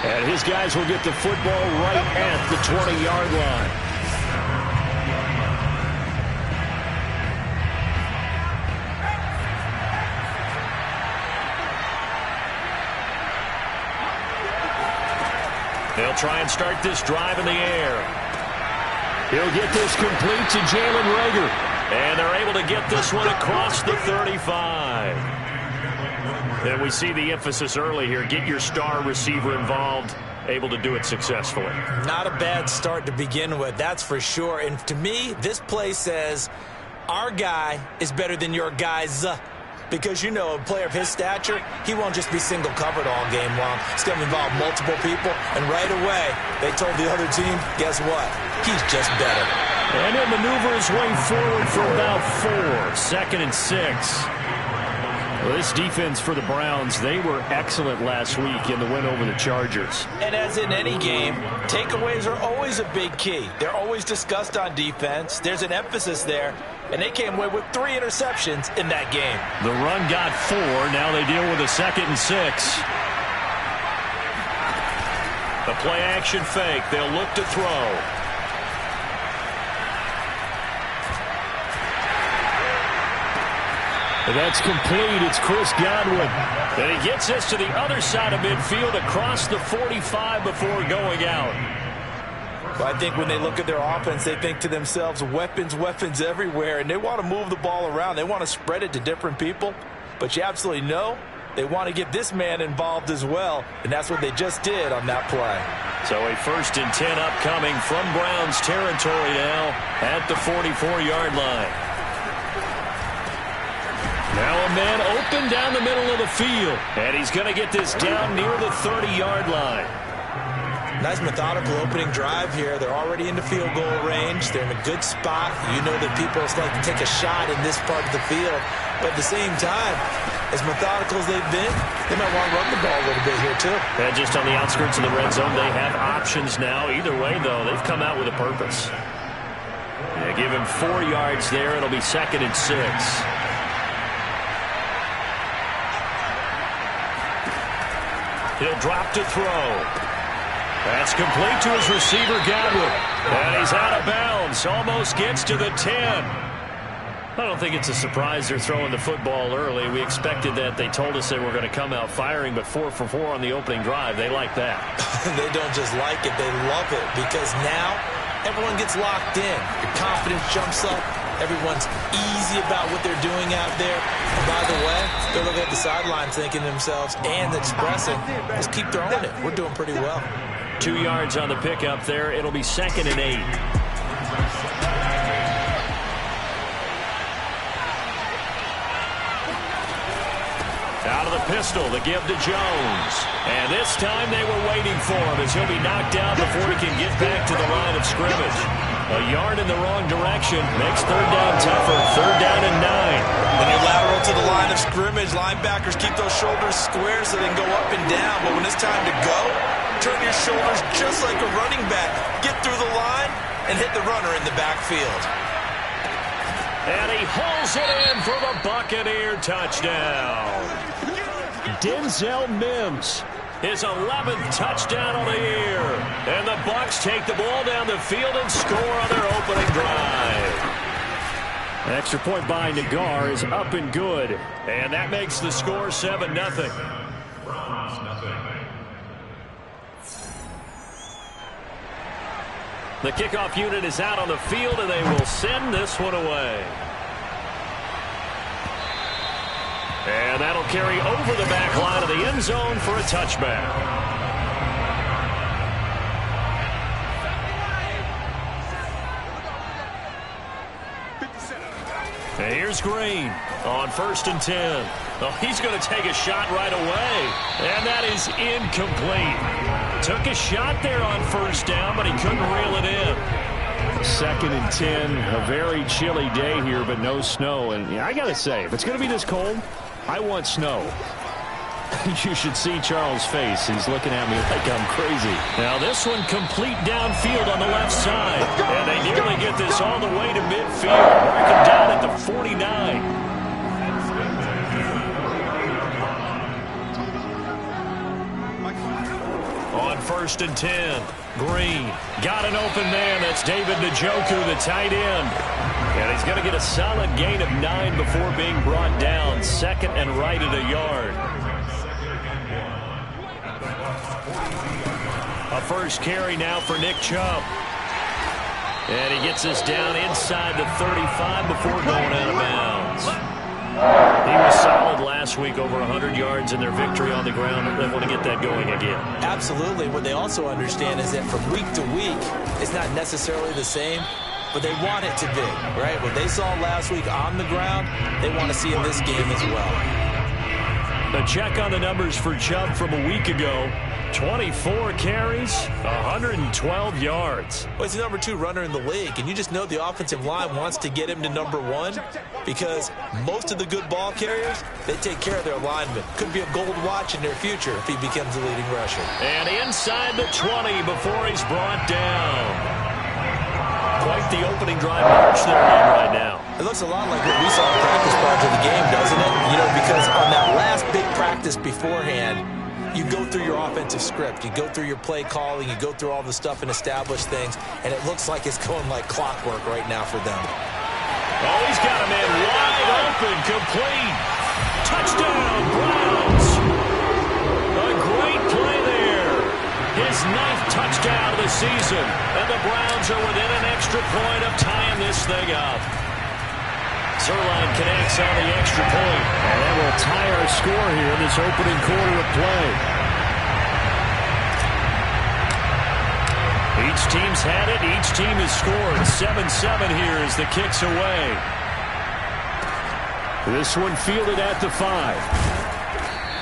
And his guys will get the football right at the 20-yard line. They'll try and start this drive in the air. He'll get this complete to Jalen Reagor. And they're able to get this one across the 35. And we see the emphasis early here. Get your star receiver involved. Able to do it successfully. Not a bad start to begin with, that's for sure. And to me, this play says our guy is better than your guys. Because, you know, a player of his stature, he won't just be single covered all game long. It's going to involve multiple people. And right away, they told the other team, guess what? He's just better. And he'll maneuver his way forward for about 4. 2nd and 6. Well, this defense for the Browns, they were excellent last week in the win over the Chargers. And as in any game, takeaways are always a big key. They're always discussed on defense. There's an emphasis there. And they came away with 3 interceptions in that game. The run got 4. Now they deal with a 2nd and 6. The play action fake. They'll look to throw. And that's complete. It's Chris Godwin. And he gets this to the other side of midfield across the 45 before going out. Well, I think when they look at their offense, they think to themselves, weapons, weapons everywhere, and they want to move the ball around. They want to spread it to different people. But you absolutely know they want to get this man involved as well, and that's what they just did on that play. So a 1st and 10 upcoming from Browns territory now at the 44-yard line. Now a man open down the middle of the field, and he's going to get this down near the 30-yard line. Nice methodical opening drive here. They're already into field goal range. They're in a good spot. You know that people like to take a shot in this part of the field. But at the same time, as methodical as they've been, they might want to run the ball a little bit here too. And just on the outskirts of the red zone, they have options now. Either way, though, they've come out with a purpose. They give him 4 yards there. It'll be 2nd and 6. He'll drop to throw. That's complete to his receiver, Godwin. And he's out of bounds. Almost gets to the 10. I don't think it's a surprise they're throwing the football early. We expected that. They told us they were going to come out firing, but 4 for 4 on the opening drive. They like that. They don't just like it. They love it because now everyone gets locked in. Your confidence jumps up. Everyone's easy about what they're doing out there. And by the way, they're looking at the sidelines thinking to themselves and expressing, let's keep throwing it. We're doing pretty well. 2 yards on the pickup there. It'll be 2nd and 8. Out of the pistol, the give to Jones. And this time they were waiting for him as he'll be knocked down before he can get back to the line of scrimmage. A yard in the wrong direction makes 3rd down tougher. 3rd down and 9. When you lateral to the line of scrimmage, linebackers keep those shoulders square so they can go up and down. But when it's time to go, turn your shoulders just like a running back. Get through the line and hit the runner in the backfield. And he hauls it in for the Buccaneer touchdown. Denzel Mims, his 11th touchdown of the year. And the Bucs take the ball down the field and score on their opening drive. An extra point by Nagar is up and good. And that makes the score 7-0. The kickoff unit is out on the field, and they will send this one away. And that'll carry over the back line of the end zone for a touchback. And here's Green on 1st and 10. Oh, he's going to take a shot right away. And that is incomplete. Took a shot there on 1st down, but he couldn't reel it in. 2nd and 10, a very chilly day here, but no snow. And yeah, I got to say, if it's going to be this cold, I want snow. You should see Charles' face. He's looking at me like I'm crazy. Now this one complete downfield on the left side. And they nearly get this all the way to midfield. Marking down at the 49. On first and 10. Green got an open man. That's David Njoku, the tight end. And he's going to get a solid gain of 9 before being brought down. Second and right at a yard. A first carry now for Nick Chubb. And he gets us down inside the 35 before going out of bounds. He was solid last week, over 100 yards in their victory on the ground. They want to get that going again. Absolutely. What they also understand is that from week to week, it's not necessarily the same, but they want it to be, right? What they saw last week on the ground, they want to see in this game as well. A check on the numbers for Chubb from a week ago. 24 carries, 112 yards. Well, he's the number 2 runner in the league, and you just know the offensive line wants to get him to number 1 because most of the good ball carriers, they take care of their linemen. Could be a gold watch in their future if he becomes the leading rusher. And inside the 20 before he's brought down. Quite the opening drive march they're on right now. It looks a lot like what we saw in practice prior to the game, doesn't it? You know, because on that last big practice beforehand, you go through your offensive script. You go through your play calling. You go through all the stuff and establish things. And it looks like it's going like clockwork right now for them. Oh, he's got a man wide open, complete. Touchdown, Browns. A great play there. His 9th touchdown of the season. And the Browns are within an extra point of tying this thing up. Zerline connects on the extra point. And that will tie our score here in this opening quarter of play. Each team's had it. Each team has scored. 7-7 here as the kick's away. This one fielded at the 5.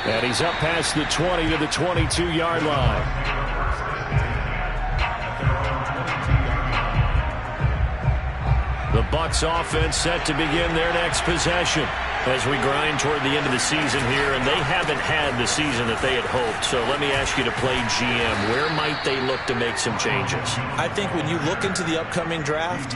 And he's up past the 20 to the 22-yard line. The Bucs offense set to begin their next possession as we grind toward the end of the season here, and they haven't had the season that they had hoped. So let me ask you to play GM. Where might they look to make some changes? I think when you look into the upcoming draft,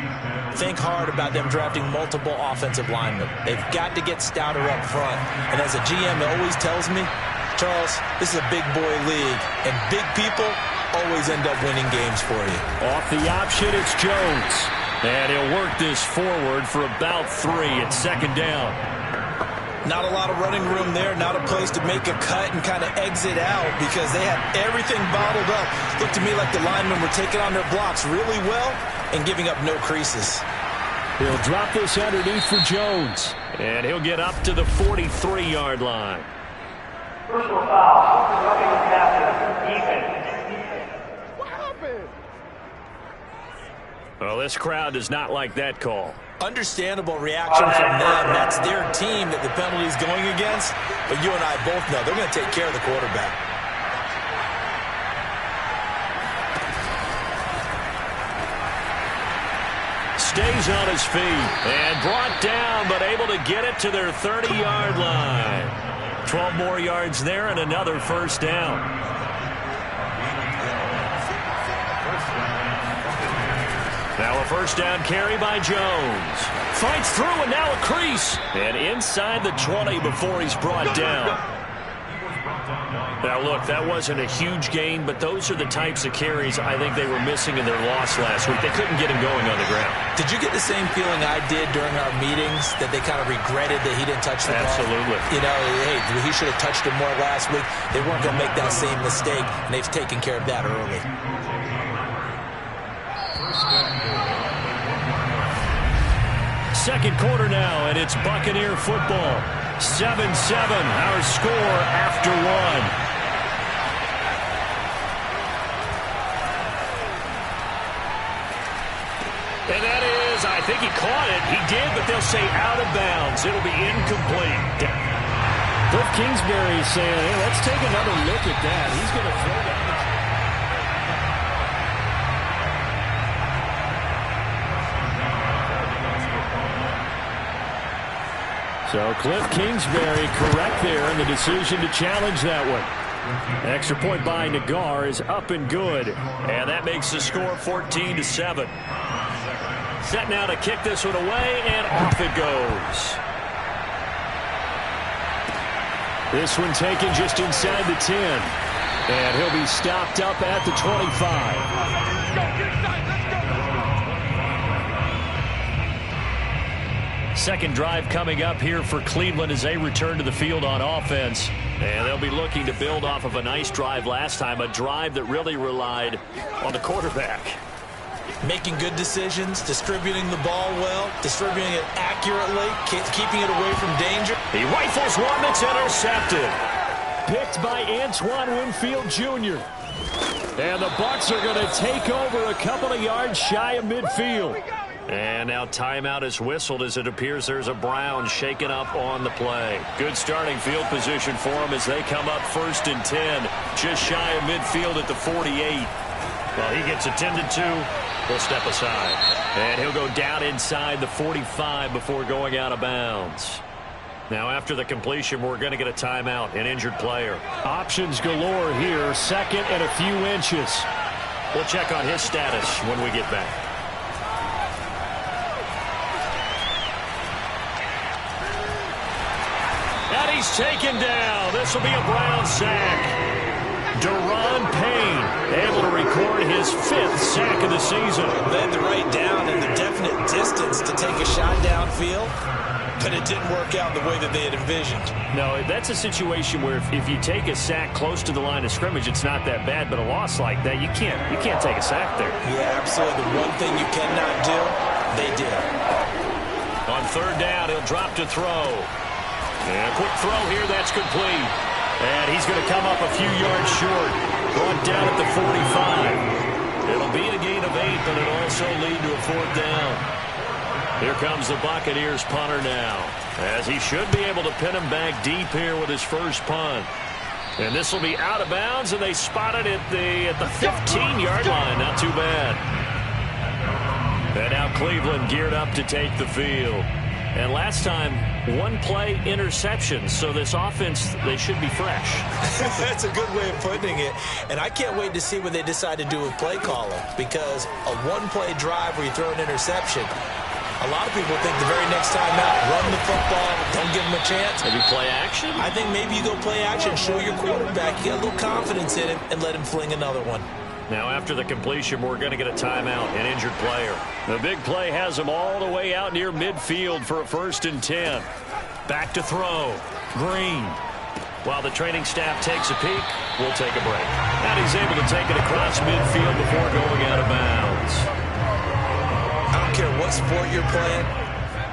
think hard about them drafting multiple offensive linemen. They've got to get stouter up front. And as a GM, it always tells me, Charles, this is a big boy league, and big people always end up winning games for you. Off the option, it's Jones. And he'll work this forward for about 3 at second down. Not a lot of running room there, not a place to make a cut and kind of exit out because they had everything bottled up. Looked to me like the linemen were taking on their blocks really well and giving up no creases. He'll drop this underneath for Jones. And he'll get up to the 43-yard line. Personal foul. Roughing the passer. Defense. Well, this crowd does not like that call. Understandable reaction from them. That's their team that the penalty is going against. But you and I both know they're going to take care of the quarterback. Stays on his feet and brought down, but able to get it to their 30-yard line. 12 more yards there and another first down. Now a first down carry by Jones. Fights through and now a crease. And inside the 20 before he's brought down. Now look, that wasn't a huge gain, but those are the types of carries I think they were missing in their loss last week. They couldn't get him going on the ground. Did you get the same feeling I did during our meetings that they kind of regretted that he didn't touch the ball? Absolutely. You know, hey, he should have touched him more last week. They weren't going to make that same mistake, and they've taken care of that early. Second quarter now, and it's Buccaneer football. 7-7, our score after 1. And that is, I think he caught it. He did, but they'll say out of bounds. It'll be incomplete. Cliff Kingsbury is saying, hey, let's take another look at that. He's going to throw down the... So Cliff Kingsbury correct there in the decision to challenge that one. Extra point by Nagar is up and good. And that makes the score 14-7. Set now to kick this one away, and off it goes. This one taken just inside the 10. And he'll be stopped up at the 25. Second drive coming up here for Cleveland as they return to the field on offense. And they'll be looking to build off of a nice drive last time, a drive that really relied on the quarterback. Making good decisions, distributing the ball well, distributing it accurately, keeping it away from danger. He rifles one that's intercepted. Picked by Antoine Winfield Jr. And the Bucs are going to take over a couple of yards shy of midfield. And now timeout is whistled as it appears there's a Brown shaken up on the play. Good starting field position for him as they come up 1st and 10. Just shy of midfield at the 48. Well, he gets attended to. He'll step aside. And he'll go down inside the 45 before going out of bounds. Now after the completion, we're going to get a timeout, an injured player. Options galore here, 2nd and a few inches. We'll check on his status when we get back. And he's taken down. This will be a Brown sack. Deron Payne able to record his 5th sack of the season. Led the right down in the definite distance to take a shot downfield, but it didn't work out the way that they had envisioned. No, that's a situation where if you take a sack close to the line of scrimmage, it's not that bad, but a loss like that, you can't take a sack there. Yeah, absolutely. The one thing you cannot do, they did. On 3rd down, he'll drop to throw. And a quick throw here, that's complete. And he's going to come up a few yards short. Brought down at the 45. It'll be a gain of 8, but it'll also lead to a 4th down. Here comes the Buccaneers punter now, as he should be able to pin him back deep here with his first punt. And this will be out of bounds, and they spot it at the 15-yard line. Not too bad. And now Cleveland geared up to take the field. And last time, 1-play interception. So this offense, they should be fresh. That's a good way of putting it. And I can't wait to see what they decide to do with play calling, because a 1-play drive where you throw an interception, a lot of people think the very next time out, run the football, don't give them a chance. Maybe play action? I think maybe you go play action, show your quarterback, you get a little confidence in him, and let him fling another one. Now after the completion, we're going to get a timeout, an injured player. The big play has him all the way out near midfield for a 1st and 10. Back to throw. Green. While the training staff takes a peek, we'll take a break. And he's able to take it across midfield before going out of bounds. I don't care what sport you're playing.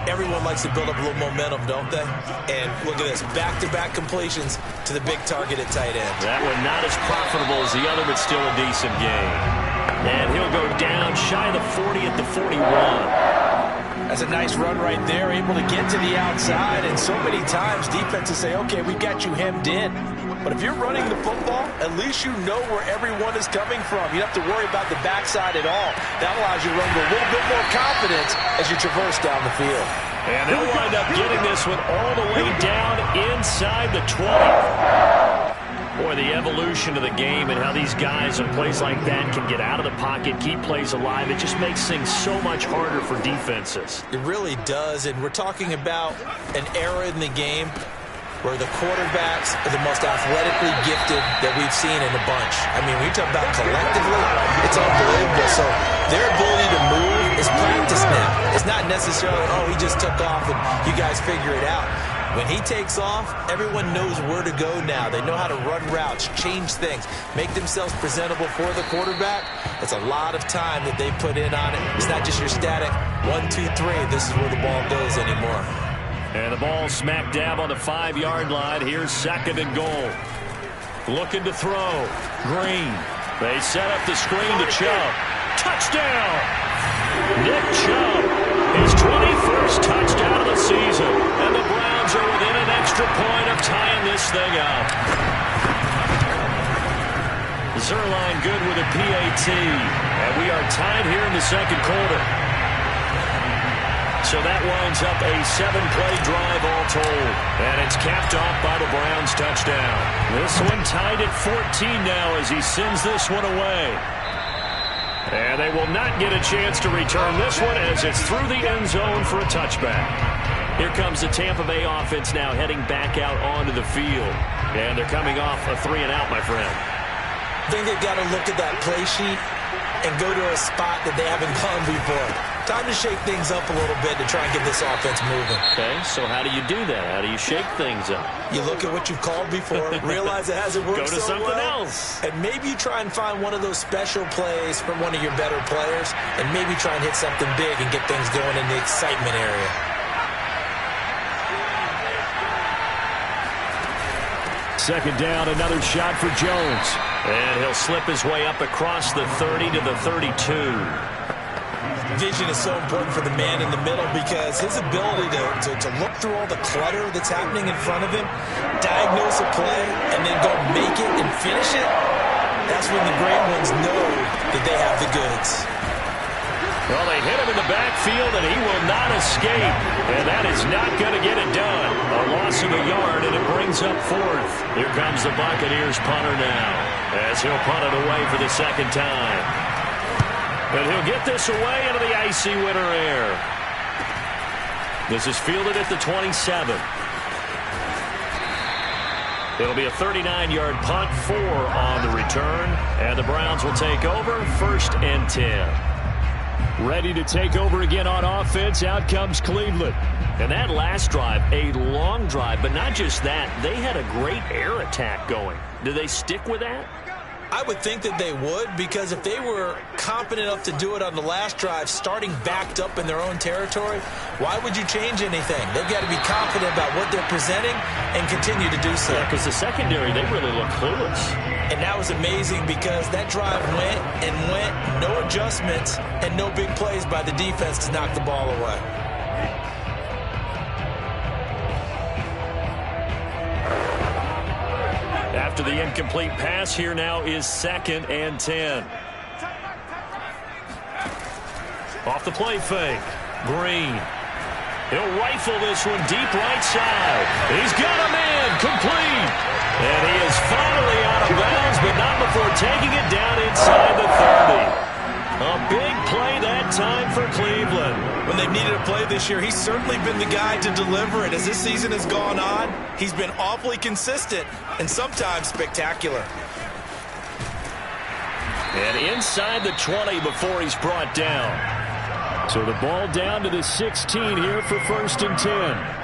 Everyone likes to build up a little momentum, don't they? And look at this, back-to-back completions to the big target at tight end. That one not as profitable as the other, but still a decent game. And he'll go down shy of the 40 at the 41. That's a nice run right there, able to get to the outside. And so many times defenses say, okay, we got you hemmed in. But if you're running the football, at least you know where everyone is coming from. You don't have to worry about the backside at all. That allows you to run with a little bit more confidence as you traverse down the field. And they'll wind up getting this one all the way down inside the 20. Boy, the evolution of the game and how these guys on plays like that can get out of the pocket, keep plays alive, it just makes things so much harder for defenses. It really does, and we're talking about an era in the game where the quarterbacks are the most athletically gifted that we've seen in a bunch. I mean, when you talk about collectively, it's unbelievable. So their ability to move is practice now. It's not necessarily, oh, he just took off and you guys figure it out. When he takes off, everyone knows where to go now. They know how to run routes, change things, make themselves presentable for the quarterback. It's a lot of time that they put in on it. It's not just your static 1, 2, 3. This is where the ball goes anymore. And the ball smack dab on the 5-yard line. Here's 2nd and goal. Looking to throw. Green. They set up the screen to Chubb. Touchdown! Nick Chubb, his 21st touchdown of the season. And the Browns are within an extra point of tying this thing up. Zerline good with a PAT. And we are tied here in the 2nd quarter. So that winds up a 7-play drive all told. And it's capped off by the Browns touchdown. This one tied at 14 now as he sends this one away. And they will not get a chance to return this one as it's through the end zone for a touchback. Here comes the Tampa Bay offense now heading back out onto the field. And they're coming off a 3-and-out, my friend. I think they've got to look at that play sheet and go to a spot that they haven't gone before. Time to shake things up a little bit to try and get this offense moving. Okay, so how do you do that? How do you shake things up? You look at what you've called before, realize it hasn't worked so well. Go to something else. And maybe you try and find one of those special plays from one of your better players, and maybe try and hit something big and get things going in the excitement area. Second down, another shot for Jones. And he'll slip his way up across the 30 to the 32. Vision is so important for the man in the middle because his ability to look through all the clutter that's happening in front of him, diagnose a play, and then go make it and finish it, that's when the great ones know that they have the goods. Well, they hit him in the backfield, and he will not escape. And that is not going to get it done. A loss of a yard, and it brings up fourth. Here comes the Buccaneers punter now, as he'll punt it away for the second time. And he'll get this away into the icy winter air. This is fielded at the 27. It'll be a 39-yard punt, 4 on the return. And the Browns will take over, 1st and 10. Ready to take over again on offense. Out comes Cleveland. And that last drive, a long drive, but not just that. They had a great air attack going. Do they stick with that? I would think that they would, because if they were confident enough to do it on the last drive, starting backed up in their own territory, why would you change anything? They've got to be confident about what they're presenting and continue to do so. Yeah, because the secondary, they really look clueless. And that was amazing because that drive went and went, no adjustments, and no big plays by the defense to knock the ball away. After the incomplete pass, here now is 2nd and 10. Off the play fake. Green. He'll rifle this one deep right side. He's got a man complete. And he is finally out of bounds, but not before taking it down inside the 30. A big play that time for Cleveland. When they've needed a play this year, he's certainly been the guy to deliver it. As this season has gone on, he's been awfully consistent and sometimes spectacular. And inside the 20 before he's brought down. So the ball down to the 16 here for 1st and 10.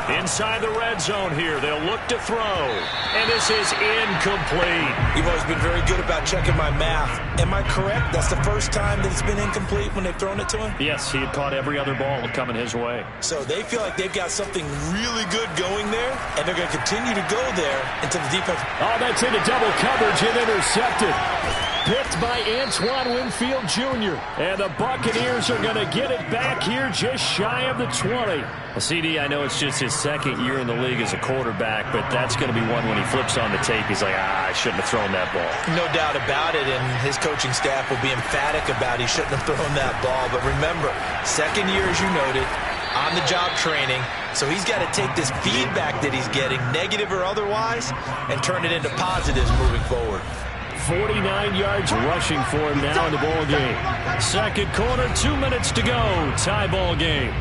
Inside the red zone here, they'll look to throw. And this is incomplete. You've always been very good about checking my math. Am I correct? That's the first time that it's been incomplete when they've thrown it to him? Yes, he had caught every other ball coming his way. So they feel like they've got something really good going there, and they're going to continue to go there until the defense... Oh, that's into double coverage and intercepted. Picked by Antoine Winfield Jr. And the Buccaneers are going to get it back here just shy of the 20. Well, CD, I know it's just his 2nd year in the league as a quarterback, but that's going to be one when he flips on the tape. He's like, I shouldn't have thrown that ball. No doubt about it, and his coaching staff will be emphatic about he shouldn't have thrown that ball. But remember, 2nd year, as you noted, on-the-job training. So he's got to take this feedback that he's getting, negative or otherwise, and turn it into positives moving forward. 49 yards rushing for him now in the ball game. Second quarter, 2 minutes to go. Tie ball game.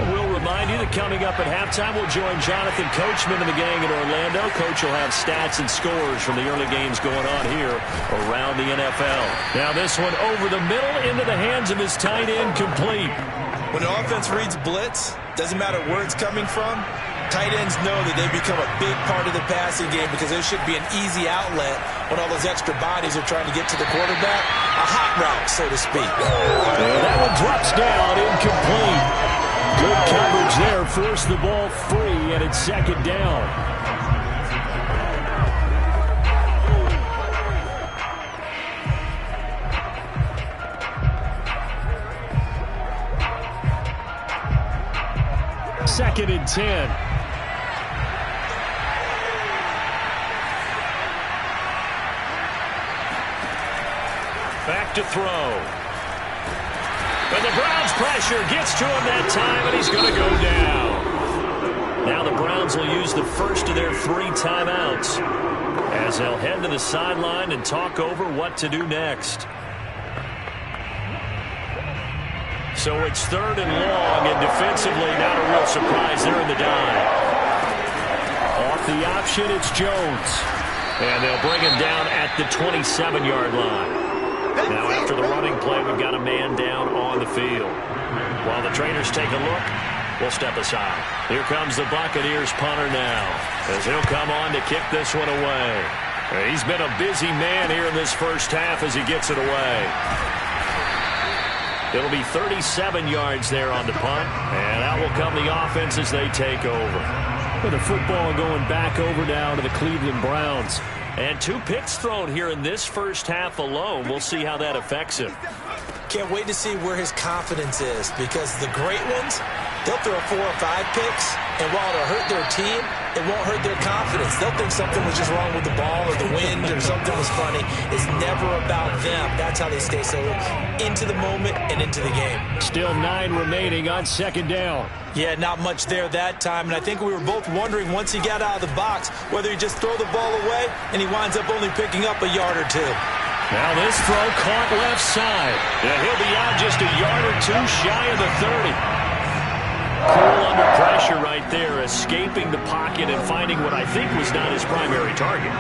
We'll remind you that coming up at halftime, we'll join Jonathan Coachman and the gang in Orlando. Coach will have stats and scores from the early games going on here around the NFL. Now this one over the middle into the hands of his tight end, complete. When an offense reads blitz, doesn't matter where it's coming from, tight ends know that they become a big part of the passing game because there should be an easy outlet when all those extra bodies are trying to get to the quarterback. A hot route, so to speak. And that one drops down, incomplete. Good coverage there, forced the ball free, and it's 2nd down. Second and 10. Back to throw. And the Browns pressure gets to him that time, and he's going to go down. Now the Browns will use the first of their 3 timeouts as they'll head to the sideline and talk over what to do next. So it's 3rd and long, and defensively not a real surprise there in the dive. Off the option, it's Jones. And they'll bring him down at the 27-yard line. Now after the running play, we've got a man down on the field. While the trainers take a look, we'll step aside. Here comes the Buccaneers punter now, as he'll come on to kick this one away. He's been a busy man here in this first half as he gets it away. It'll be 37 yards there on the punt, and out will come the offense as they take over. With the football going back over now to the Cleveland Browns. And 2 picks thrown here in this first half alone. We'll see how that affects him. Can't wait to see where his confidence is, because the great ones, they'll throw 4 or 5 picks, and while it'll hurt their team, it won't hurt their confidence. They'll think something was just wrong with the ball or the wind or something was funny. It's never about them. That's how they stay so into the moment and into the game. Still 9 remaining on 2nd down. Yeah, not much there that time, and I think we were both wondering once he got out of the box whether he just throw the ball away and he winds up only picking up a yard or 2. Now this throw caught left side. And he'll be out just a yard or 2 shy of the 30. Cool under pressure right there, escaping the pocket and finding what I think was not his primary target.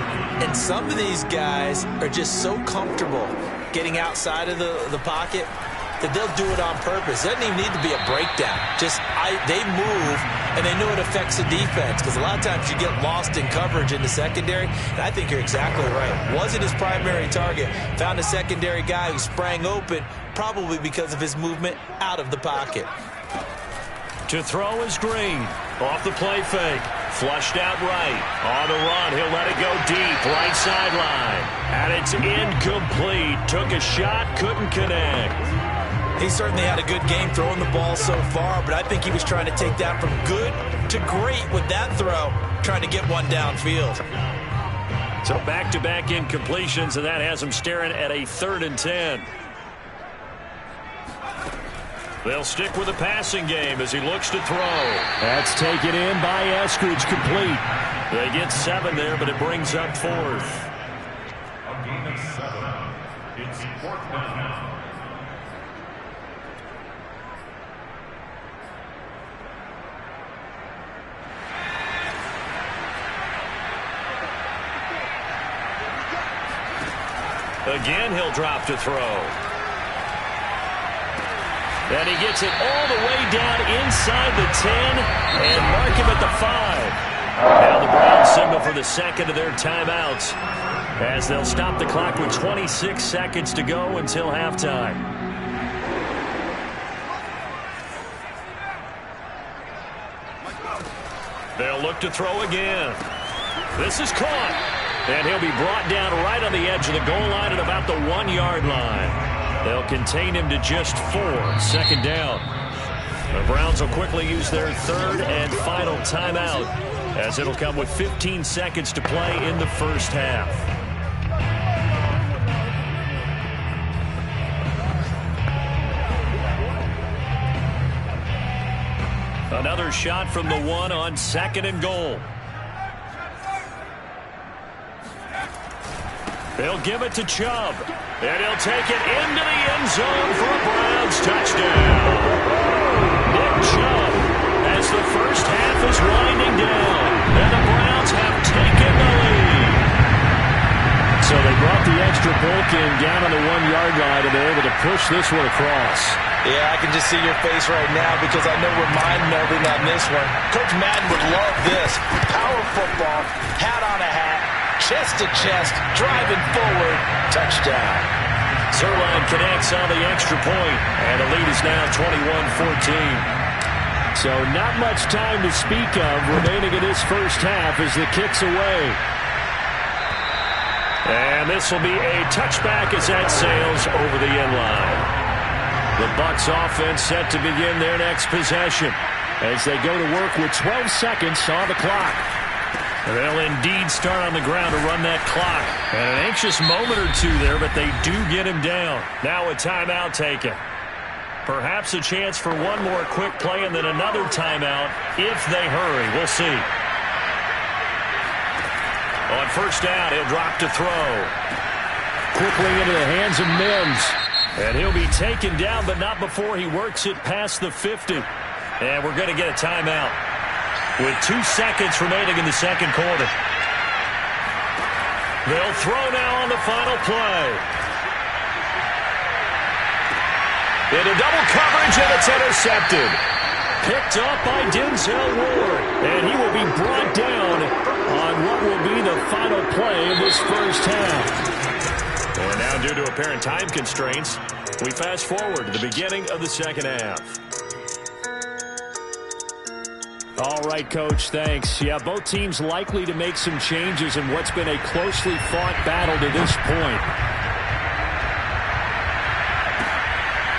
And some of these guys are just so comfortable getting outside of the pocket that they'll do it on purpose. It doesn't even need to be a breakdown. They move, and they know it affects the defense, because a lot of times you get lost in coverage in the secondary, and I think you're exactly right. Wasn't his primary target. Found a secondary guy who sprang open, probably because of his movement out of the pocket. To throw is Green. Off the play fake. Flushed out right. On the run, he'll let it go deep. Right sideline. And it's incomplete. Took a shot, couldn't connect. He certainly had a good game throwing the ball so far, but I think he was trying to take that from good to great with that throw, trying to get one downfield. So back-to-back incompletions, and that has him staring at a 3rd and 10. They'll stick with the passing game as he looks to throw. That's taken in by Eskridge, complete. They get 7 there, but it brings up 4th. A gain of 7. It's 4th down. Again, he'll drop to throw. And he gets it all the way down inside the 10 and mark him at the 5. Now the Browns signal for the second of their timeouts as they'll stop the clock with 26 seconds to go until halftime. They'll look to throw again. This is caught. And he'll be brought down right on the edge of the goal line at about the 1-yard line. They'll contain him to just 4. 2nd down. The Browns will quickly use their 3rd and final timeout, as it'll come with 15 seconds to play in the first half. Another shot from the 1 on 2nd and goal. They'll give it to Chubb, and he'll take it into the end zone for a Browns touchdown. Nick Chubb, as the first half is winding down, and the Browns have taken the lead. So they brought the extra bulk in down on the 1-yard line, and they're able to push this one across. Yeah, I can just see your face right now, because I know we're mind-melding on this one. Coach Madden would love this. Power football, hat on a hat, chest to chest, driving forward, touchdown. Zerline connects on the extra point, and the lead is now 21-14. So not much time to speak of remaining in this first half as the kick's away. And this will be a touchback as that sails over the end line. The Bucs offense set to begin their next possession as they go to work with 12 seconds on the clock. They'll indeed start on the ground to run that clock. And an anxious moment or 2 there, but they do get him down. Now a timeout taken. Perhaps a chance for one more quick play and then another timeout if they hurry. We'll see. On 1st down, he'll drop to throw. Quickly into the hands of Mims. And he'll be taken down, but not before he works it past the 50. And we're going to get a timeout with 2 seconds remaining in the second quarter. They'll throw now on the final play. Into double coverage, and it's intercepted. Picked up by Denzel Ward. And he will be brought down on what will be the final play of this first half. And now, due to apparent time constraints, we fast forward to the beginning of the second half. All right, Coach, thanks. Yeah, both teams likely to make some changes in what's been a closely fought battle to this point.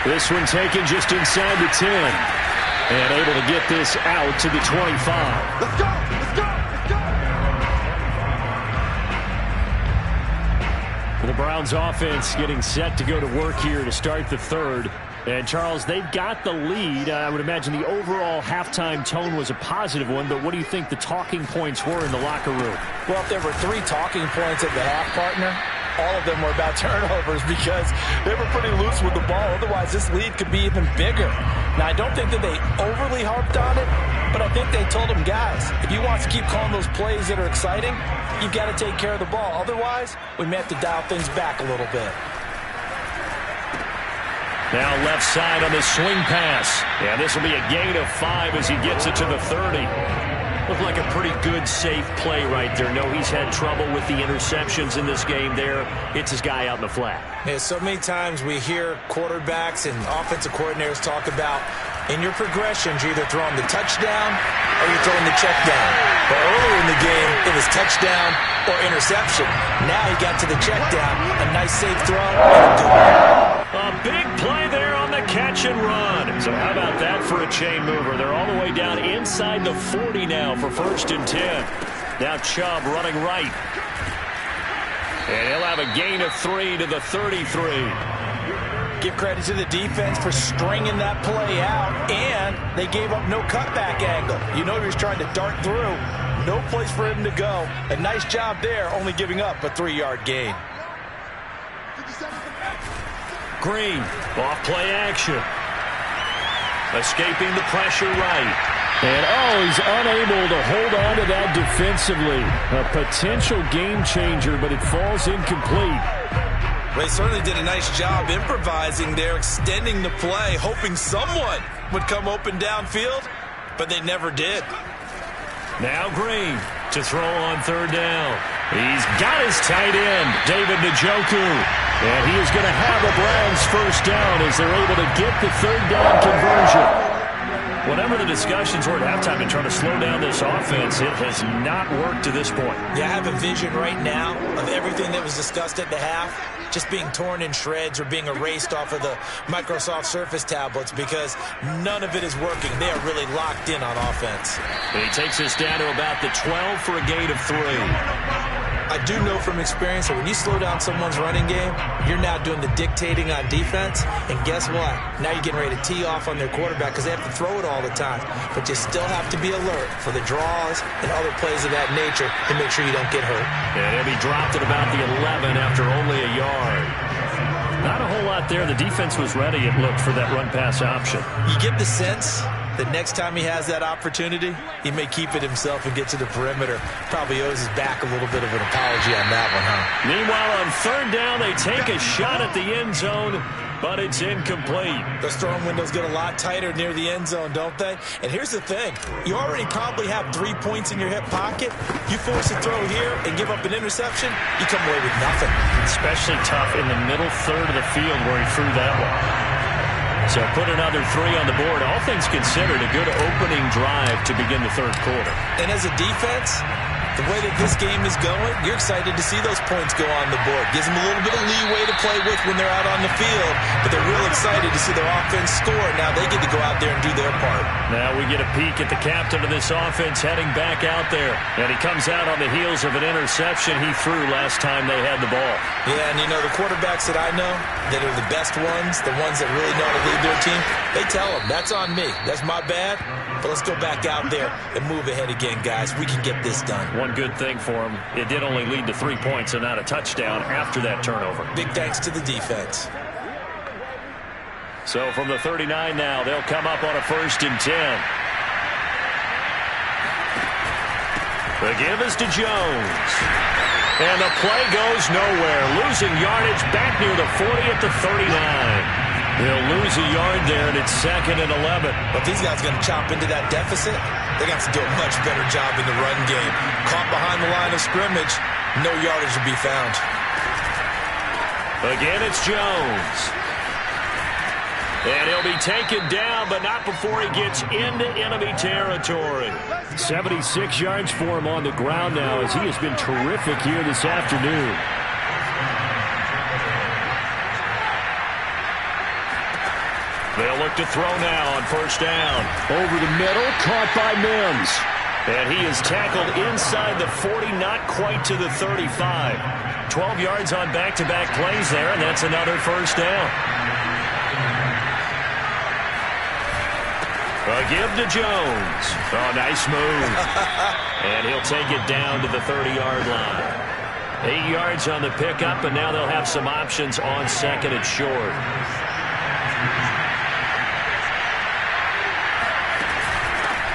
This one taken just inside the 10. And able to get this out to the 25. Let's go! Let's go! Let's go! The Browns offense getting set to go to work here to start the third. And, Charles, they've got the lead. I would imagine the overall halftime tone was a positive one, but what do you think the talking points were in the locker room? Well, if there were 3 talking points at the half, partner, all of them were about turnovers because they were pretty loose with the ball. Otherwise, this lead could be even bigger. Now, I don't think that they overly harped on it, but I think they told them, guys, if you want to keep calling those plays that are exciting, you've got to take care of the ball. Otherwise, we may have to dial things back a little bit. Now left side on the swing pass. Yeah, this will be a gain of 5 as he gets it to the 30. Looked like a pretty good, safe play right there. No, he's had trouble with the interceptions in this game there. It's his guy out in the flat. Yeah, so many times we hear quarterbacks and offensive coordinators talk about in your progressions, you're either throwing the touchdown or you're throwing the check down. But earlier in the game, it was touchdown or interception. Now he got to the check down, a nice safe throw, and a good one. A big play there on the catch and run. So how about that for a chain mover? They're all the way down inside the 40 now for 1st and 10. Now Chubb running right. And he'll have a gain of 3 to the 33. Give credit to the defense for stringing that play out, and they gave up no cutback angle. You know he was trying to dart through. No place for him to go. A nice job there, only giving up a 3-yard gain. Green, off play action. Escaping the pressure right. And, he's unable to hold on to that defensively. A potential game changer, but it falls incomplete. They certainly did a nice job improvising there, extending the play, hoping someone would come open downfield, but they never did. Now Green to throw on 3rd down. He's got his tight end, David Njoku. And he is going to have a Browns 1st down as they're able to get the 3rd down conversion. Whatever the discussions were at halftime in trying to slow down this offense, it has not worked to this point. Yeah, I have a vision right now of everything that was discussed at the half just being torn in shreds or being erased off of the Microsoft Surface tablets because none of it is working. They are really locked in on offense. And he takes us down to about the 12 for a gain of 3. I do know from experience that when you slow down someone's running game, you're now doing the dictating on defense. And guess what? Now you're getting ready to tee off on their quarterback because they have to throw it all the time. But you still have to be alert for the draws and other plays of that nature to make sure you don't get hurt. And he'll be dropped at about the 11 after only a yard. Not a whole lot there. The defense was ready, it looked, for that run-pass option. You get the sense that next time he has that opportunity, he may keep it himself and get to the perimeter. Probably owes his back a little bit of an apology on that one, huh? Meanwhile, on 3rd down, they take a shot at the end zone, but it's incomplete. Those throwing windows get a lot tighter near the end zone, don't they? And here's the thing. You already probably have 3 points in your hip pocket. You force a throw here and give up an interception, you come away with nothing. Especially tough in the middle third of the field where he threw that one. So put another 3 on the board. All things considered, a good opening drive to begin the 3rd quarter. And as a defense, the way that this game is going, you're excited to see those points go on the board. Gives them a little bit of leeway to play with when they're out on the field, but they're real excited to see their offense score. Now they get to go out there and do their part. Now we get a peek at the captain of this offense heading back out there. And he comes out on the heels of an interception he threw last time they had the ball. Yeah, and you know, the quarterbacks that I know that are the best ones, the ones that really know how to lead their team, they tell them, that's on me. That's my bad. But let's go back out there and move ahead again, guys. We can get this done. One good thing for him, it did only lead to 3 points and not a touchdown after that turnover. Big thanks to the defense. So from the 39 now, they'll come up on a 1st and 10. The give is to Jones. And the play goes nowhere. Losing yardage back near the 40 at the 39. They'll lose a yard there, and it's 2nd and 11. But these guys are going to chop into that deficit. They got to do a much better job in the run game. Caught behind the line of scrimmage, no yardage to be found. Again, it's Jones. And he'll be taken down, but not before he gets into enemy territory. 76 yards for him on the ground now, as he has been terrific here this afternoon. They'll look to throw now on 1st down. Over the middle, caught by Mims. And he is tackled inside the 40, not quite to the 35. 12 yards on back-to-back plays there, and that's another 1st down. A give to Jones. Oh, nice move. And he'll take it down to the 30-yard line. 8 yards on the pickup, and now they'll have some options on 2nd and short.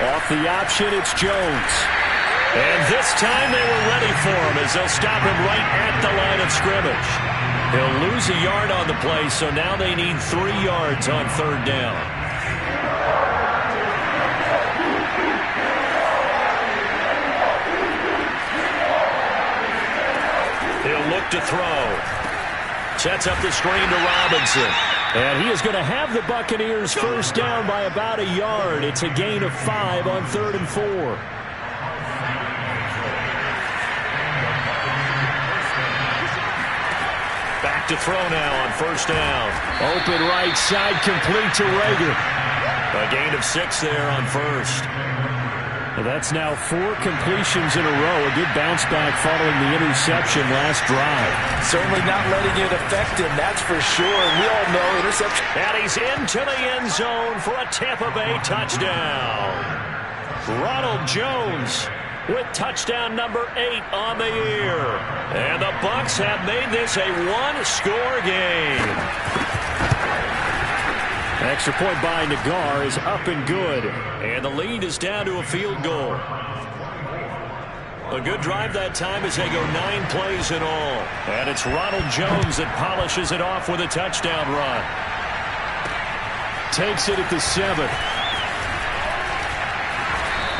Off the option, it's Jones. And this time they were ready for him as they'll stop him right at the line of scrimmage. He'll lose a yard on the play, so now they need 3 yards on 3rd down. He'll look to throw. Sets up the screen to Robinson. And he is going to have the Buccaneers 1st down by about a yard. It's a gain of 5 on 3rd and 4. Back to throw now on 1st down. Open right side, complete to Rager. A gain of 6 there on 1st. Well, that's now 4 completions in a row. A good bounce back following the interception last drive. Certainly not letting it affect him, that's for sure. And we all know interception. And he's into the end zone for a Tampa Bay touchdown. Ronald Jones with touchdown number 8 on the year. And the Bucs have made this a 1-score game. Extra point by Nagar is up and good. And the lead is down to a field goal. A good drive that time as they go 9 plays in all. And it's Ronald Jones that polishes it off with a touchdown run. Takes it at the 7.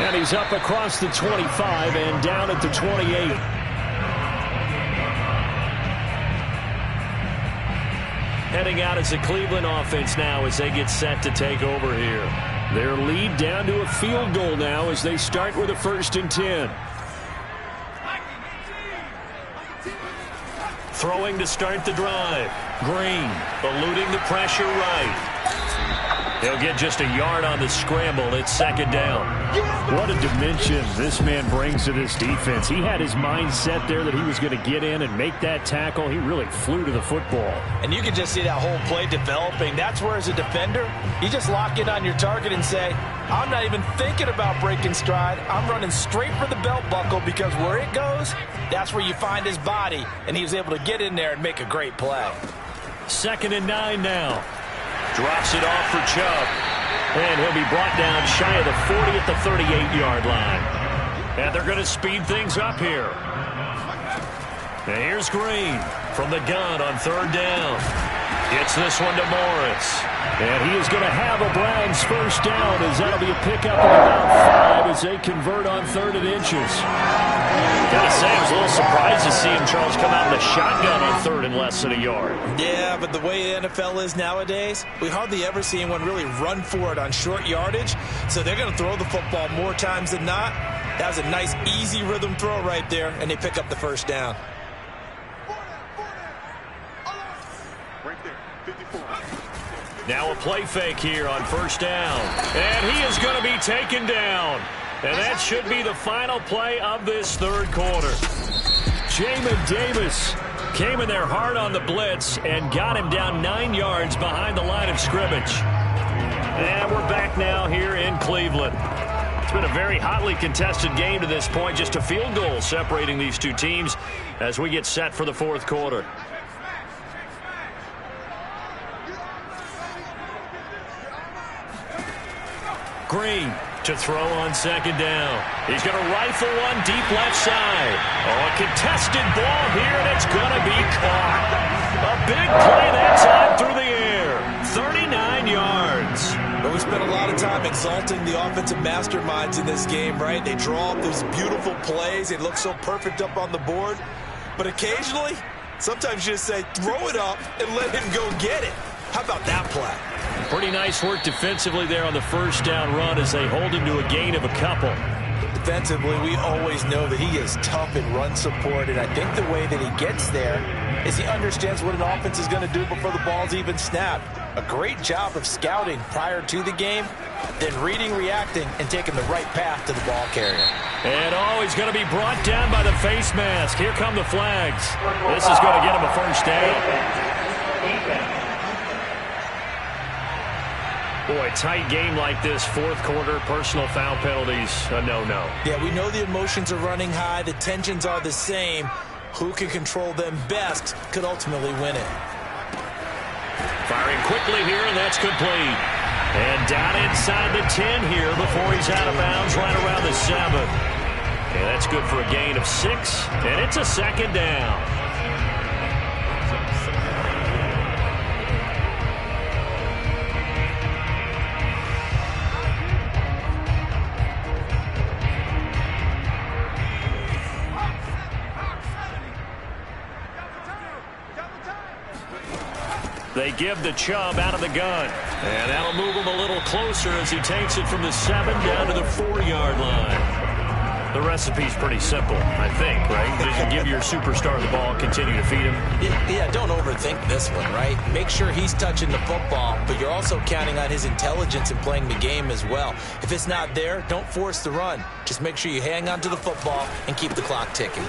And he's up across the 25 and down at the 28. Heading out as the Cleveland offense now as they get set to take over here. Their lead down to a field goal now as they start with a 1st and 10. Throwing to start the drive. Green eluding the pressure right. He'll get just a yard on the scramble. It's 2nd down. What a dimension this man brings to this defense. He had his mind set there that he was going to get in and make that tackle. He really flew to the football. And you can just see that whole play developing. That's where, as a defender, you just lock in on your target and say, I'm not even thinking about breaking stride. I'm running straight for the belt buckle, because where it goes, that's where you find his body. And he was able to get in there and make a great play. 2nd and 9 now. Drops it off for Chubb. And he'll be brought down shy of the 40 at the 38-yard line. And they're going to speed things up here. And here's Green from the gun on 3rd down. Gets this one to Morris. And he is going to have a Browns 1st down, as that'll be a pickup of about 5 as they convert on 3rd and inches. Gotta say, I was a little surprised to see him, Charles, come out in the shotgun on 3rd and less than a yard. Yeah, but the way the NFL is nowadays, we hardly ever see anyone really run for it on short yardage. So they're going to throw the football more times than not. That was a nice, easy rhythm throw right there, and they pick up the 1st down. Now a play fake here on 1st down. And he is going to be taken down. And that should be the final play of this 3rd quarter. Jamin Davis came in there hard on the blitz and got him down 9 yards behind the line of scrimmage. And we're back now here in Cleveland. It's been a very hotly contested game to this point. Just a field goal separating these two teams as we get set for the 4th quarter. Green to throw on second down. He's going to rifle one deep left side. Oh, a contested ball here, and it's going to be caught. A big play that time through the air. 39 yards. But we spent a lot of time exalting the offensive masterminds in this game, right? They draw up these beautiful plays. They look so perfect up on the board. But occasionally, sometimes you just say, throw it up and let him go get it. How about that play? Pretty nice work defensively there on the first down run as they hold him to a gain of a couple. Defensively, we always know that he is tough in run support, and I think the way that he gets there is he understands what an offense is going to do before the ball's even snapped. A great job of scouting prior to the game, then reading, reacting, and taking the right path to the ball carrier. And he's going to be brought down by the face mask. Here come the flags. This is going to get him a first down. Boy, tight game like this, fourth quarter, personal foul penalties, a no-no. Yeah, we know the emotions are running high, the tensions are the same. Who can control them best could ultimately win it. Firing quickly here, and that's complete. And down inside the 10 here before he's out of bounds right around the 7. And that's good for a gain of 6, and it's a second down. They give the Chubb out of the gun. And that'll move him a little closer as he takes it from the 7 down to the 4-yard line. The recipe's pretty simple, I think, right? Just give your superstar the ball, continue to feed him. Yeah, don't overthink this one, right? Make sure he's touching the football, but you're also counting on his intelligence in playing the game as well. If it's not there, don't force the run. Just make sure you hang on to the football and keep the clock ticking.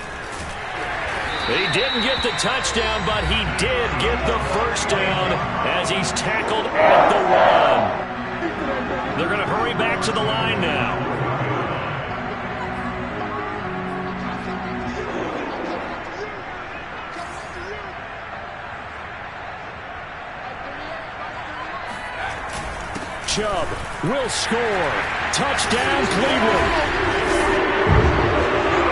He didn't get the touchdown, but he did get the first down as he's tackled at the 1. They're going to hurry back to the line now. Chubb will score. Touchdown, Cleveland.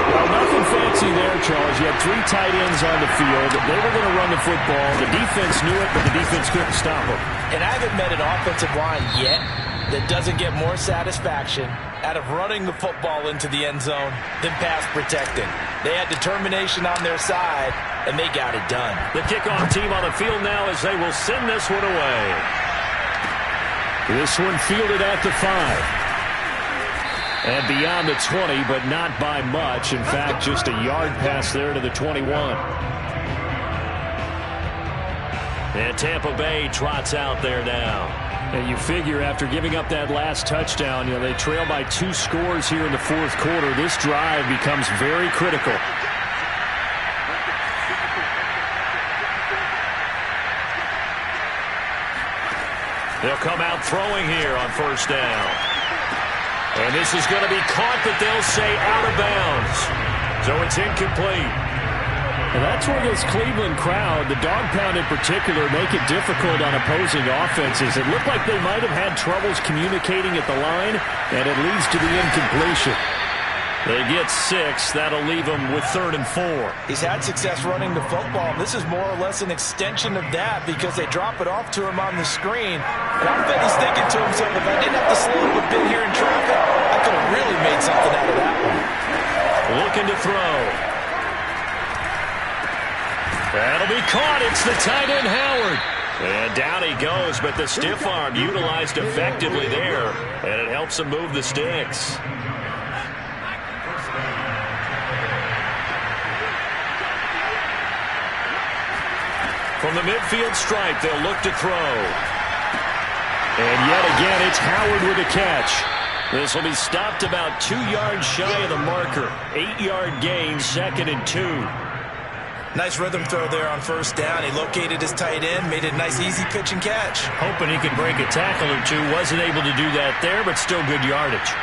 Well, nothing fancy there, Charles. You had 3 tight ends on the field. They were going to run the football. The defense knew it, but the defense couldn't stop them. And I haven't met an offensive line yet that doesn't get more satisfaction out of running the football into the end zone than pass protecting. They had determination on their side, and they got it done. The kickoff team on the field now as they will send this one away. This one fielded at the 5. And beyond the 20, but not by much. In fact, just a yard pass there to the 21. And Tampa Bay trots out there now. And you figure after giving up that last touchdown, they trail by 2 scores here in the fourth quarter. This drive becomes very critical. They'll come out throwing here on first down. And this is going to be caught, but they'll say out of bounds. So it's incomplete. And that's where this Cleveland crowd, the dog pound in particular, make it difficult on opposing offenses. It looked like they might have had troubles communicating at the line, and it leads to the incompletion. They get 6. That'll leave them with 3rd and 4. He's had success running the football. This is more or less an extension of that because they drop it off to him on the screen. And I bet he's thinking to himself, if I didn't have to slow up a bit here in traffic, I could have really made something out of that one. Looking to throw. That'll be caught. It's the tight end, Howard. And down he goes, but the stiff arm utilized effectively there, and it helps him move the sticks. From the midfield stripe, they'll look to throw. And yet again, it's Howard with a catch. This will be stopped about 2 yards shy of the marker. 8-yard gain, 2nd and 2. Nice rhythm throw there on first down. He located his tight end, made it a nice easy pitch and catch. Hoping he could break a tackle or two. Wasn't able to do that there, but still good yardage.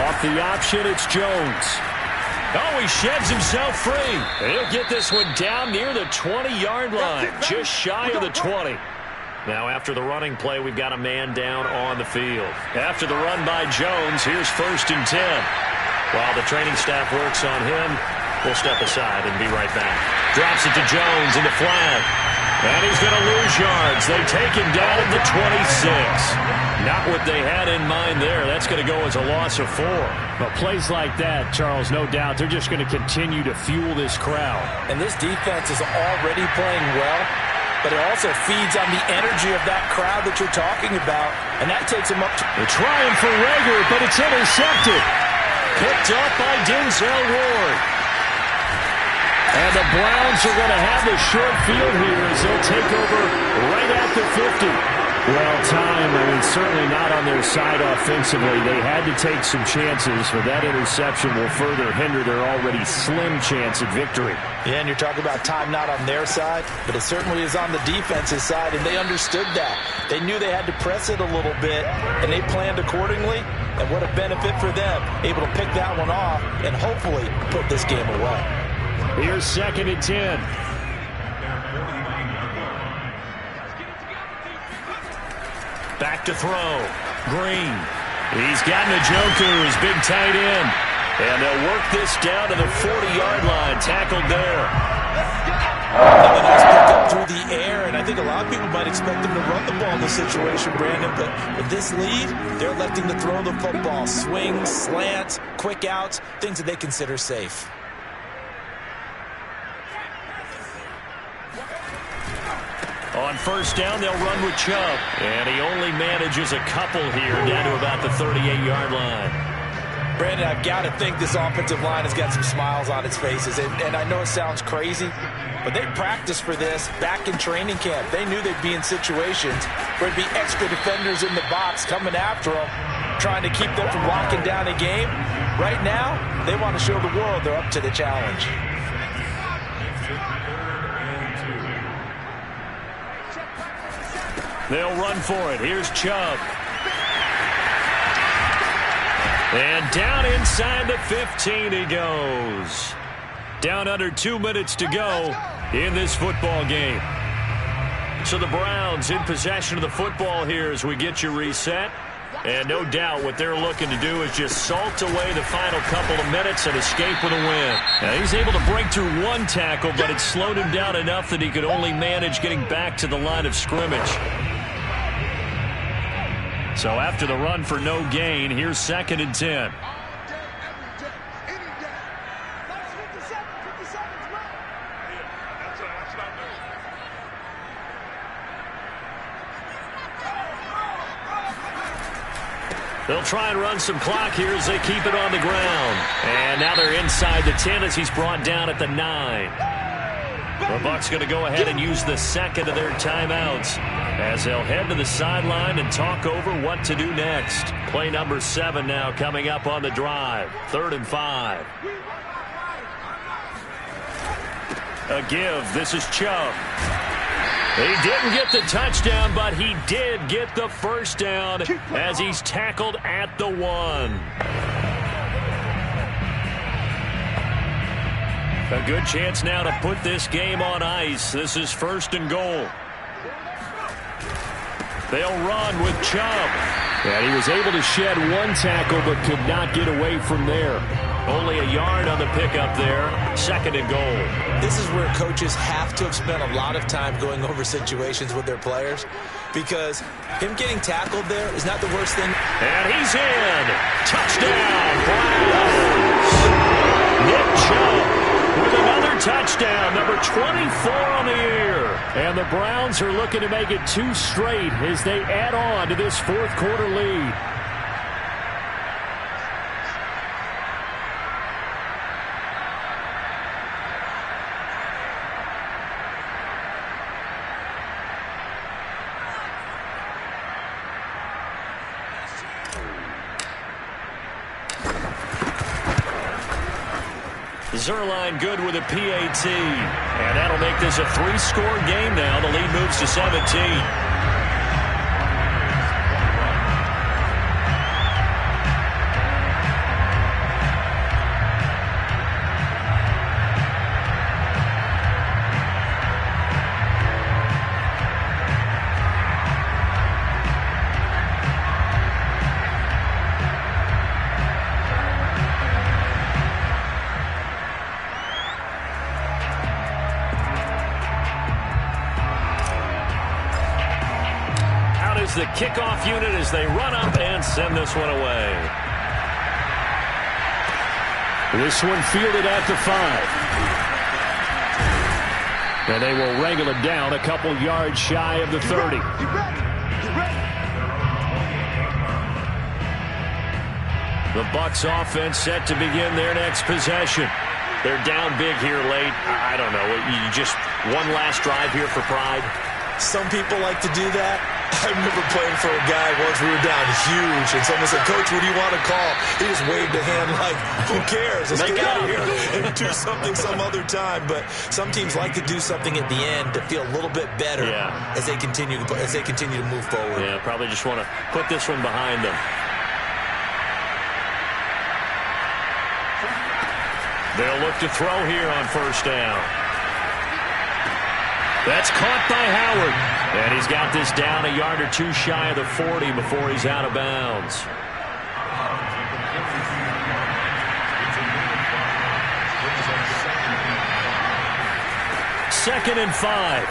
Off the option, it's Jones. Oh, he sheds himself free. And he'll get this one down near the 20-yard line, just shy of the 20. Now after the running play, we've got a man down on the field. After the run by Jones, here's 1st and 10. While the training staff works on him, we'll step aside and be right back. Drops it to Jones in the flat. And he's going to lose yards. They take him down at the 26. Not what they had in mind there. That's going to go as a loss of 4. But plays like that, Charles, no doubt, they're just going to continue to fuel this crowd. And this defense is already playing well, but it also feeds on the energy of that crowd that you're talking about, and that takes them up to... They're trying for Rager, but it's intercepted. Picked up by Denzel Ward. And the Browns are going to have the short field here as they'll take over right at the 50. Well, time, certainly not on their side offensively. They had to take some chances, but that interception will further hinder their already slim chance at victory. Yeah, and you're talking about time not on their side, but it certainly is on the defense's side, and they understood that. They knew they had to press it a little bit, and they planned accordingly, and what a benefit for them, able to pick that one off and hopefully put this game away. Here's 2nd and 10. Back to throw. Green. He's got Njoku, his big tight end. And they'll work this down to the 40-yard line. Tackled there. And a nice pick up through the air, and I think a lot of people might expect them to run the ball in this situation, Brandon, but with this lead, they're electing to throw the football. Swings, slants, quick outs, things that they consider safe. On 1st down, they'll run with Chubb. And he only manages a couple here down to about the 38-yard line. Brandon, I've got to think this offensive line has got some smiles on its faces. And I know it sounds crazy, but they practiced for this back in training camp. They knew they'd be in situations where there'd be extra defenders in the box coming after them, trying to keep them from locking down a game. Right now, they want to show the world they're up to the challenge. They'll run for it. Here's Chubb. And down inside the 15 he goes. Down under 2 minutes to go in this football game. So the Browns in possession of the football here as we get you reset. And no doubt what they're looking to do is just salt away the final couple of minutes and escape with a win. Now, he's able to break through one tackle, but it slowed him down enough that he could only manage getting back to the line of scrimmage. So after the run for no gain, here's 2nd and 10. They'll try and run some clock here as they keep it on the ground. And now they're inside the 10 as he's brought down at the 9. The Bucs going to go ahead and use the second of their timeouts as they'll head to the sideline and talk over what to do next. Play number 7 now coming up on the drive. 3rd and 5. A give. This is Chubb. He didn't get the touchdown, but he did get the first down as he's tackled at the 1. A good chance now to put this game on ice. This is 1st and goal. They'll run with Chubb. And he was able to shed one tackle but could not get away from there. Only a yard on the pickup there. 2nd and goal. This is where coaches have to have spent a lot of time going over situations with their players, because him getting tackled there is not the worst thing. And he's in. Touchdown, Browns. Nick Chubb with another touchdown, number 24 on the year. And the Browns are looking to make it 2 straight as they add on to this 4th quarter lead. Zerline good with a PAT. And that'll make this a 3-score game now. The lead moves to 17. the kickoff unit as they run up and send this one away. This one fielded at the 5. And they will wrangle it down a couple yards shy of the 30. The Bucs offense set to begin their next possession. They're down big here late. I don't know. You just one last drive here for pride. Some people like to do that. I remember playing for a guy once. We were down huge, and someone said, "Coach, what do you want to call?" He just waved a hand like, "Who cares? Let's get out of here and do something some other time." But some teams like to do something at the end to feel a little bit better as they continue to move forward. Yeah, probably just want to put this one behind them. They'll look to throw here on first down. That's caught by Howard. And he's got this down a yard or two shy of the 40 before he's out of bounds. Second and 5.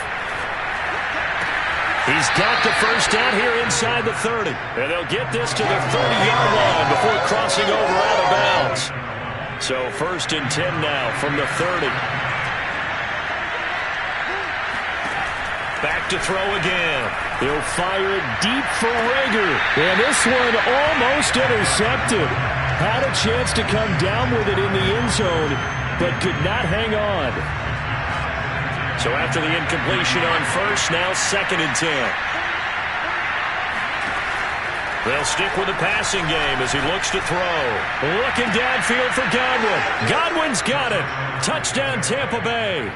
He's got the first down here inside the 30. And they'll get this to the 30-yard line before crossing over out of bounds. So first and 10 now from the 30. Back to throw again. He'll fire it deep for Rager. And this one almost intercepted. Had a chance to come down with it in the end zone, but could not hang on. So after the incompletion on first, now second and 10. They'll stick with the passing game as he looks to throw. Looking downfield for Godwin. Godwin's got it. Touchdown, Tampa Bay.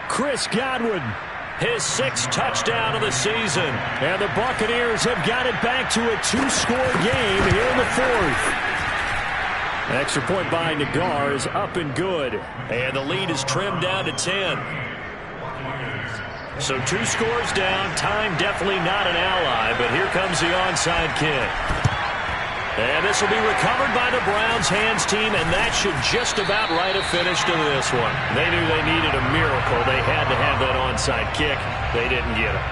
Chris Godwin, his 6th touchdown of the season. And the Buccaneers have got it back to a 2-score game here in the 4th. Extra point by Nagar is up and good. And the lead is trimmed down to 10. So 2 scores down. Time definitely not an ally, but here comes the onside kick. And this will be recovered by the Browns hands team, and that should just about write a finish to this one. They knew they needed a miracle. They had to have that onside kick. They didn't get it.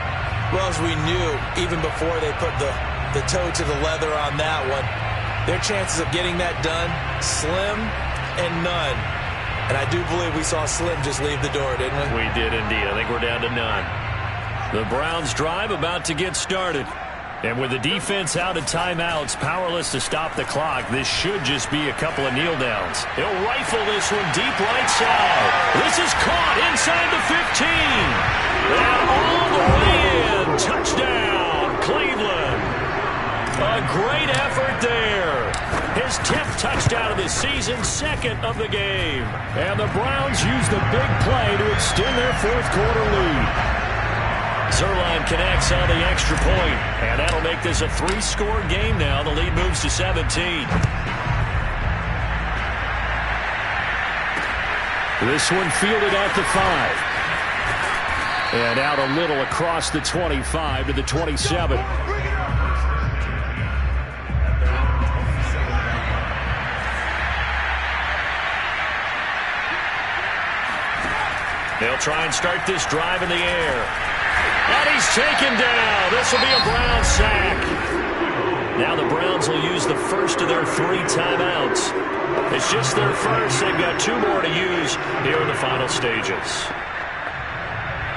Well, as we knew, even before they put the toe to the leather on that one, their chances of getting that done, slim and none. And I do believe we saw Slim just leave the door, didn't we? We did indeed. I think we're down to none. The Browns drive about to get started. And with the defense out of timeouts, powerless to stop the clock, this should just be a couple of kneel downs. He'll rifle this one deep right side. This is caught inside the 15. And all the way in. Touchdown, Cleveland. A great effort there. His 10th touchdown of the season, 2nd of the game. And the Browns use the big play to extend their 4th quarter lead. Zerline connects on the extra point, and that'll make this a 3-score game now. The lead moves to 17. This one fielded at the 5. And out a little across the 25 to the 27. They'll try and start this drive in the air. And he's taken down. This will be a Browns sack. Now the Browns will use the first of their 3 timeouts. It's just their first. They've got 2 more to use here in the final stages.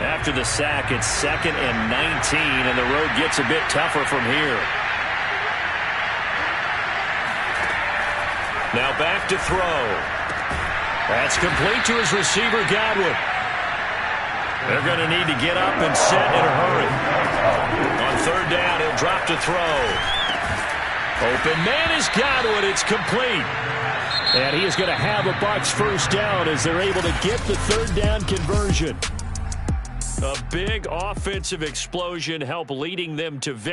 After the sack, it's 2nd and 19, and the road gets a bit tougher from here. Now back to throw. That's complete to his receiver, Godwin. They're going to need to get up and set in a hurry. On 3rd down, he'll drop to throw. Open man is Godwin. It's complete. And he is going to have a Bucs first down as they're able to get the 3rd down conversion. A big offensive explosion help leading them to victory.